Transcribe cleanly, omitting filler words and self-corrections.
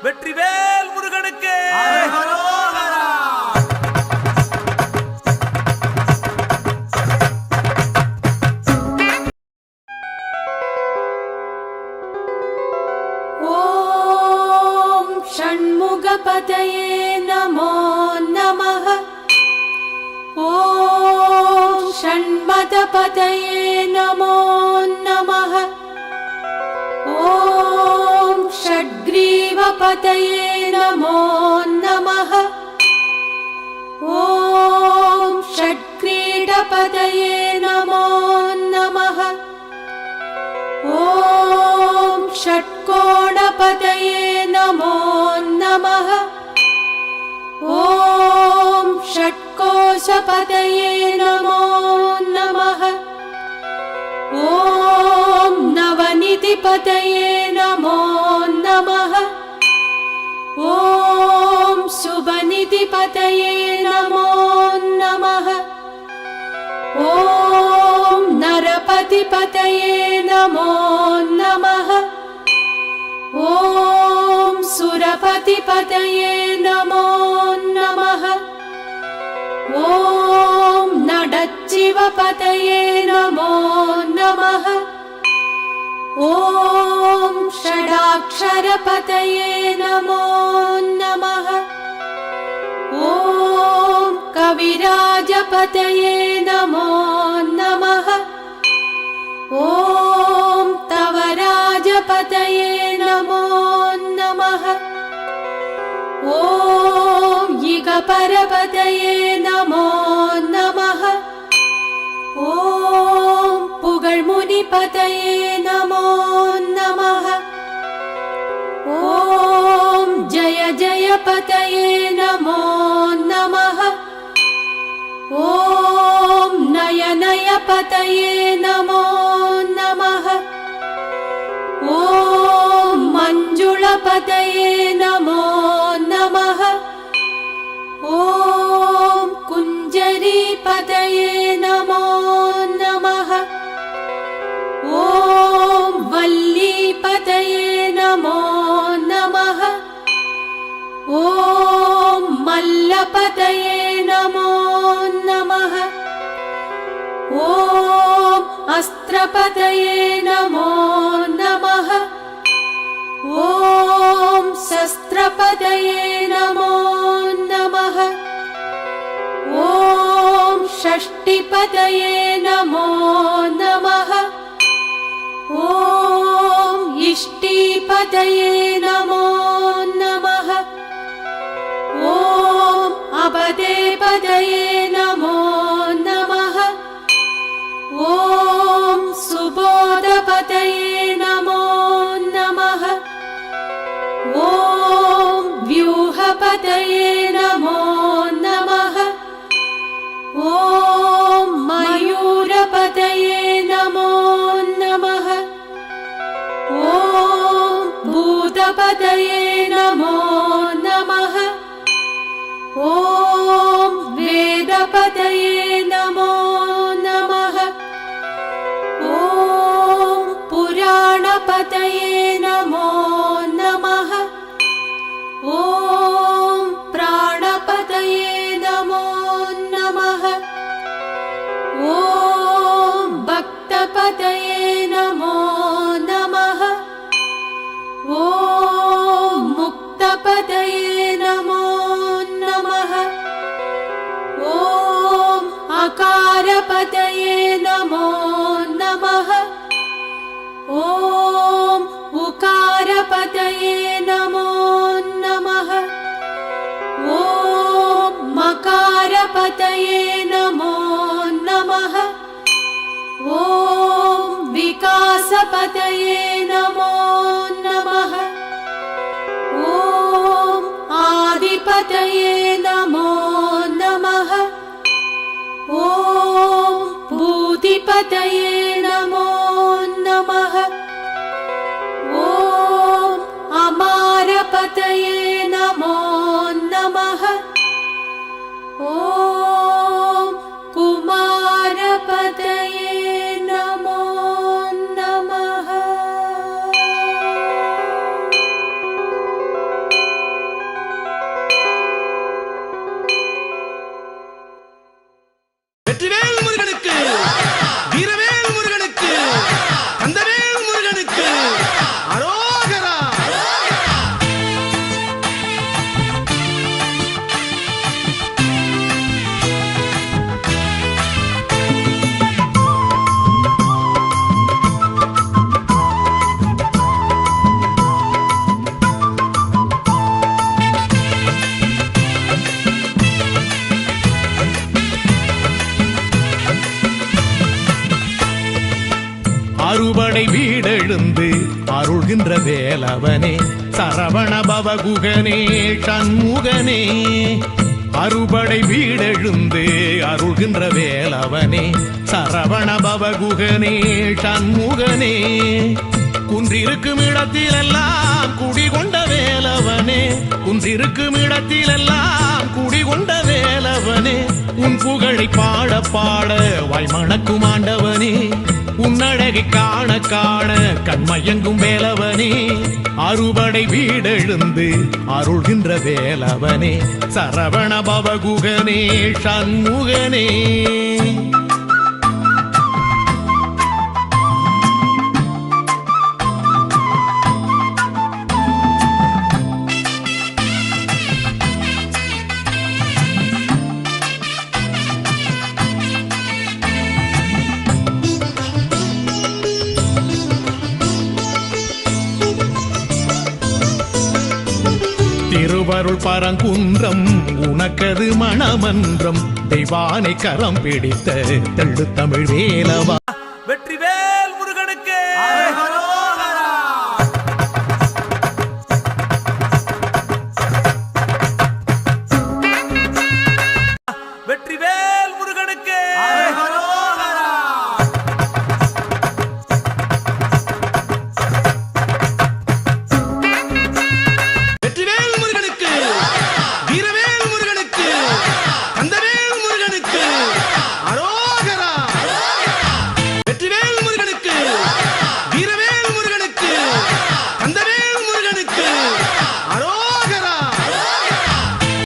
வெற்றிவேல் முருகனுக்கு. ஓம் ஷண்முகபதயே நமோ நமः. ஓம் ஷண்மதபதயே நமோ நமः. ஓம் षड्ग्रीवपतये नमो नमः. ओम षट्क्रीडपतये नमो नमः. ओम षट्कोणपतये नमो नमः. ओम षट्कोशपतये नमो नमः. ओम नवनिधिपतये नमो नमः. ओम शुभनिधिपतये नमो नमः. ओम नरपतिपतये नमो नमः. ओम सुरपतिपतये नमो नमः. ओम नडच्चिवपतये नमो नमः. ओम षडाक्षरपतये नमो नमः. ओम कविराजपतये नमो नमः. ओम तवराजपतये नमो नमः. ओम इगपरपतये नमो नमः. ओम पुगळ्मुनिपतये नमो नमः. ओम जय जयपतये नमो नमः. ओम नयनयपतये नमो नमः. ओम मञ्जुळपतये नमो नमः. ओम कुञ्जरीपतये नमो नमः. ओम वल्लीपतये नमो नमः. ओम मल्लपतये नमो नमः. ओम अस्त्रपतये नमो नमः. ओम शस्त्रपतये नमो नमः. ओम षष्टिपतये नमो नमः. ओम इष्टिपतये नमो नमः. ओम अबदेपतये नमो नमः. ओम सुबोधपतये नमो नमः. ओम व्यूहपतये नमो नमः. ओम मयूरपतये नमो नमः. ओम भूतपतये नमो नमः. ओम वेदपतये नमो नमः. ओम पुराणपतये नमो नमः. ओम प्राणपतये नमो नमः. ओम भक्तपतये नमो नमः. ओम मुक्तपतये नमो नमः. ओम अकारपतये नमो नमः. ओम उकारपतये नमो नमः. ओम मकारपतये नमो नमः. ओम विकासपतये नमो नमः. ओम आदिपतये नमो नमः. ओम भूतिपतये नमो नमः. ओम अमारपतये नमो नमः. ओम कुमारपतये नमो नमः. வீடெழுந்து அருள்கின்ற வேலவனே சரவண பவகுகனே சண்முகனே அறுபடை வீடெழுந்து அருள்கின்ற வேலவனே சரவண பவகுகனே சண்முகனே குன்றிருக்கும் இடத்திலெல்லாம் குடிகொண்ட வேலவனே குன்றிருக்கும் இடத்திலெல்லாம் குடிகொண்ட வேலவனே உன் புகழை பாட பாட வாய்மணக்கும் ஆண்டவனே உன்னழகை காண காண கண்மயங்கும் வேலவனே அறுபடை வீடெழுந்து அருள்கின்ற வேலவனே சரவண பவகுகனே சண்முகனே திருவருள் பரங்குன்றம் உனக்கது மணமன்றம் தெய்வானை கரம் பிடித்த தெள்ளு தமிழ் வேலவா வெற்றிவேல் முருகனுக்கு